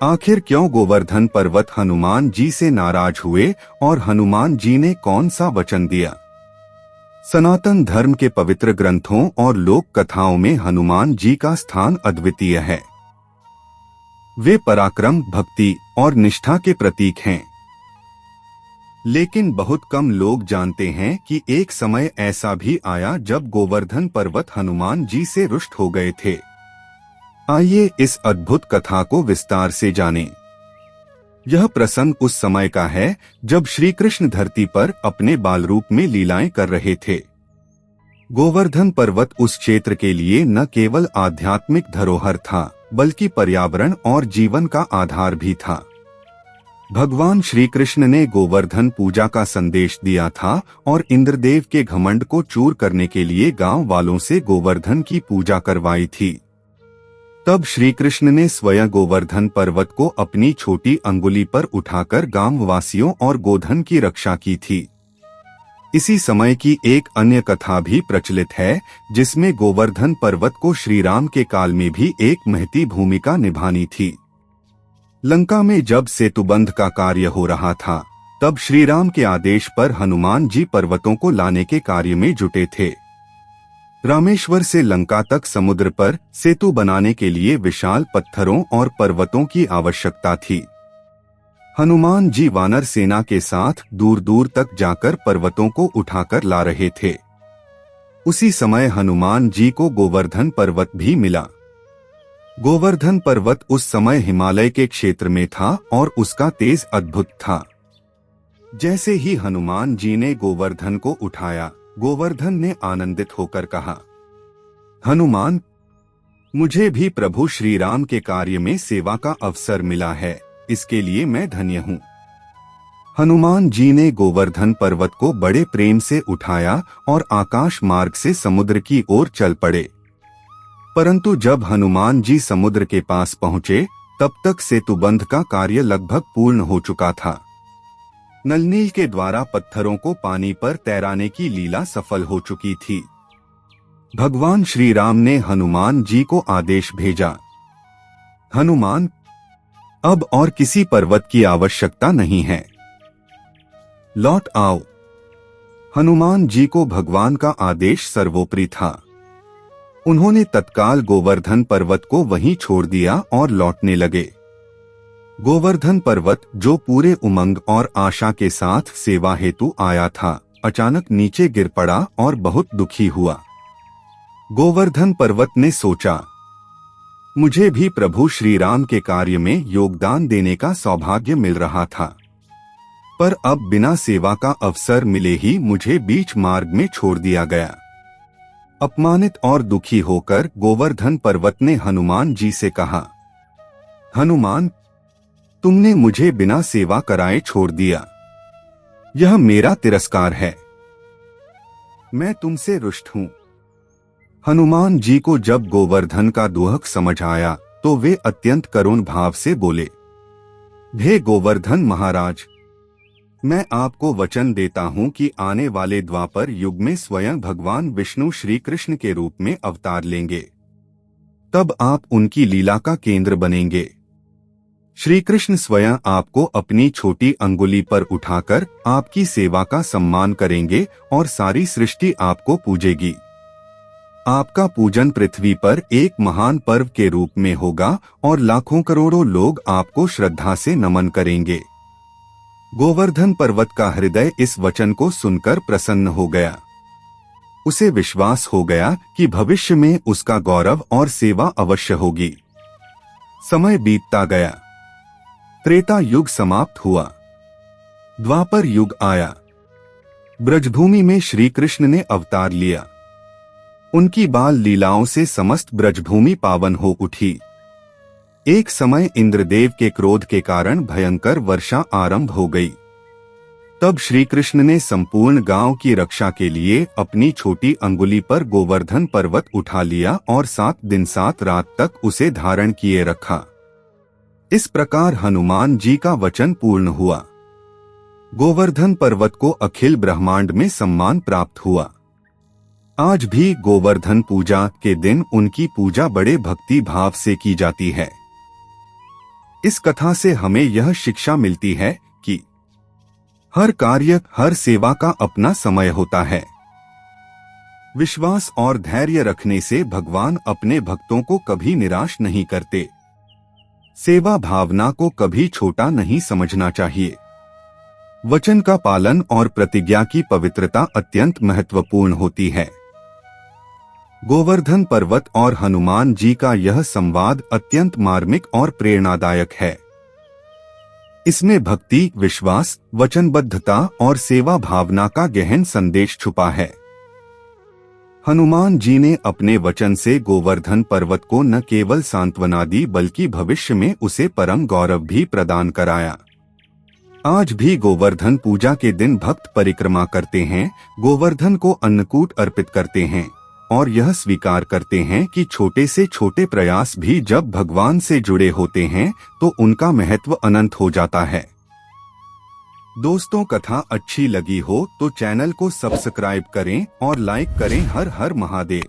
आखिर क्यों गोवर्धन पर्वत हनुमान जी से नाराज हुए और हनुमान जी ने कौन सा वचन दिया? सनातन धर्म के पवित्र ग्रंथों और लोक कथाओं में हनुमान जी का स्थान अद्वितीय है। वे पराक्रम, भक्ति और निष्ठा के प्रतीक हैं। लेकिन बहुत कम लोग जानते हैं कि एक समय ऐसा भी आया जब गोवर्धन पर्वत हनुमान जी से रुष्ट हो गए थे। आइए इस अद्भुत कथा को विस्तार से जानें। यह प्रसंग उस समय का है जब श्री कृष्ण धरती पर अपने बाल रूप में लीलाएं कर रहे थे। गोवर्धन पर्वत उस क्षेत्र के लिए न केवल आध्यात्मिक धरोहर था, बल्कि पर्यावरण और जीवन का आधार भी था। भगवान श्री कृष्ण ने गोवर्धन पूजा का संदेश दिया था और इंद्रदेव के घमंड को चूर करने के लिए गांव वालों से गोवर्धन की पूजा करवाई थी। तब श्री कृष्ण ने स्वयं गोवर्धन पर्वत को अपनी छोटी अंगुली पर उठाकर गांव वासियों और गोधन की रक्षा की थी। इसी समय की एक अन्य कथा भी प्रचलित है, जिसमें गोवर्धन पर्वत को श्री राम के काल में भी एक महती भूमिका निभानी थी। लंका में जब सेतुबंध का कार्य हो रहा था, तब श्री राम के आदेश पर हनुमान जी पर्वतों को लाने के कार्य में जुटे थे। रामेश्वर से लंका तक समुद्र पर सेतु बनाने के लिए विशाल पत्थरों और पर्वतों की आवश्यकता थी। हनुमान जी वानर सेना के साथ दूर दूर तक जाकर पर्वतों को उठाकर ला रहे थे। उसी समय हनुमान जी को गोवर्धन पर्वत भी मिला। गोवर्धन पर्वत उस समय हिमालय के क्षेत्र में था और उसका तेज अद्भुत था। जैसे ही हनुमान जी ने गोवर्धन को उठाया, गोवर्धन ने आनंदित होकर कहा, हनुमान, मुझे भी प्रभु श्री राम के कार्य में सेवा का अवसर मिला है, इसके लिए मैं धन्य हूँ। हनुमान जी ने गोवर्धन पर्वत को बड़े प्रेम से उठाया और आकाश मार्ग से समुद्र की ओर चल पड़े। परंतु जब हनुमान जी समुद्र के पास पहुंचे, तब तक सेतुबंध का कार्य लगभग पूर्ण हो चुका था। नलनील के द्वारा पत्थरों को पानी पर तैराने की लीला सफल हो चुकी थी। भगवान श्री राम ने हनुमान जी को आदेश भेजा, हनुमान, अब और किसी पर्वत की आवश्यकता नहीं है, लौट आओ। हनुमान जी को भगवान का आदेश सर्वोपरि था। उन्होंने तत्काल गोवर्धन पर्वत को वहीं छोड़ दिया और लौटने लगे। गोवर्धन पर्वत, जो पूरे उमंग और आशा के साथ सेवा हेतु आया था, अचानक नीचे गिर पड़ा और बहुत दुखी हुआ। गोवर्धन पर्वत ने सोचा, मुझे भी प्रभु श्री राम के कार्य में योगदान देने का सौभाग्य मिल रहा था, पर अब बिना सेवा का अवसर मिले ही मुझे बीच मार्ग में छोड़ दिया गया। अपमानित और दुखी होकर गोवर्धन पर्वत ने हनुमान जी से कहा, हनुमान, तुमने मुझे बिना सेवा कराए छोड़ दिया। यह मेरा तिरस्कार है। मैं तुमसे रुष्ट हूँ। हनुमान जी को जब गोवर्धन का दुहक समझ आया, तो वे अत्यंत करुण भाव से बोले, हे गोवर्धन महाराज, मैं आपको वचन देता हूं कि आने वाले द्वापर युग में स्वयं भगवान विष्णु श्री कृष्ण के रूप में अवतार लेंगे। तब आप उनकी लीला का केंद्र बनेंगे। श्री कृष्ण स्वयं आपको अपनी छोटी अंगुली पर उठाकर आपकी सेवा का सम्मान करेंगे और सारी सृष्टि आपको पूजेगी। आपका पूजन पृथ्वी पर एक महान पर्व के रूप में होगा और लाखों करोड़ों लोग आपको श्रद्धा से नमन करेंगे। गोवर्धन पर्वत का हृदय इस वचन को सुनकर प्रसन्न हो गया। उसे विश्वास हो गया कि भविष्य में उसका गौरव और सेवा अवश्य होगी। समय बीतता गया। त्रेता युग समाप्त हुआ। द्वापर युग आया। ब्रजभूमि में श्री कृष्ण ने अवतार लिया। उनकी बाल लीलाओं से समस्त ब्रजभूमि पावन हो उठी। एक समय इंद्रदेव के क्रोध के कारण भयंकर वर्षा आरंभ हो गई। तब श्री कृष्ण ने संपूर्ण गांव की रक्षा के लिए अपनी छोटी अंगुली पर गोवर्धन पर्वत उठा लिया और 7 दिन 7 रात तक उसे धारण किए रखा। इस प्रकार हनुमान जी का वचन पूर्ण हुआ। गोवर्धन पर्वत को अखिल ब्रह्मांड में सम्मान प्राप्त हुआ। आज भी गोवर्धन पूजा के दिन उनकी पूजा बड़े भक्ति भाव से की जाती है। इस कथा से हमें यह शिक्षा मिलती है कि हर कार्य, हर सेवा का अपना समय होता है। विश्वास और धैर्य रखने से भगवान अपने भक्तों को कभी निराश नहीं करते। सेवा भावना को कभी छोटा नहीं समझना चाहिए। वचन का पालन और प्रतिज्ञा की पवित्रता अत्यंत महत्वपूर्ण होती है। गोवर्धन पर्वत और हनुमान जी का यह संवाद अत्यंत मार्मिक और प्रेरणादायक है। इसमें भक्ति, विश्वास, वचनबद्धता और सेवा भावना का गहन संदेश छुपा है। हनुमान जी ने अपने वचन से गोवर्धन पर्वत को न केवल सांत्वना दी बल्कि भविष्य में उसे परम गौरव भी प्रदान कराया। आज भी गोवर्धन पूजा के दिन भक्त परिक्रमा करते हैं, गोवर्धन को अन्नकूट अर्पित करते हैं और यह स्वीकार करते हैं कि छोटे से छोटे प्रयास भी जब भगवान से जुड़े होते हैं तो उनका महत्व अनंत हो जाता है। दोस्तों, कथा अच्छी लगी हो तो चैनल को सब्सक्राइब करें और लाइक करें। हर हर महादेव।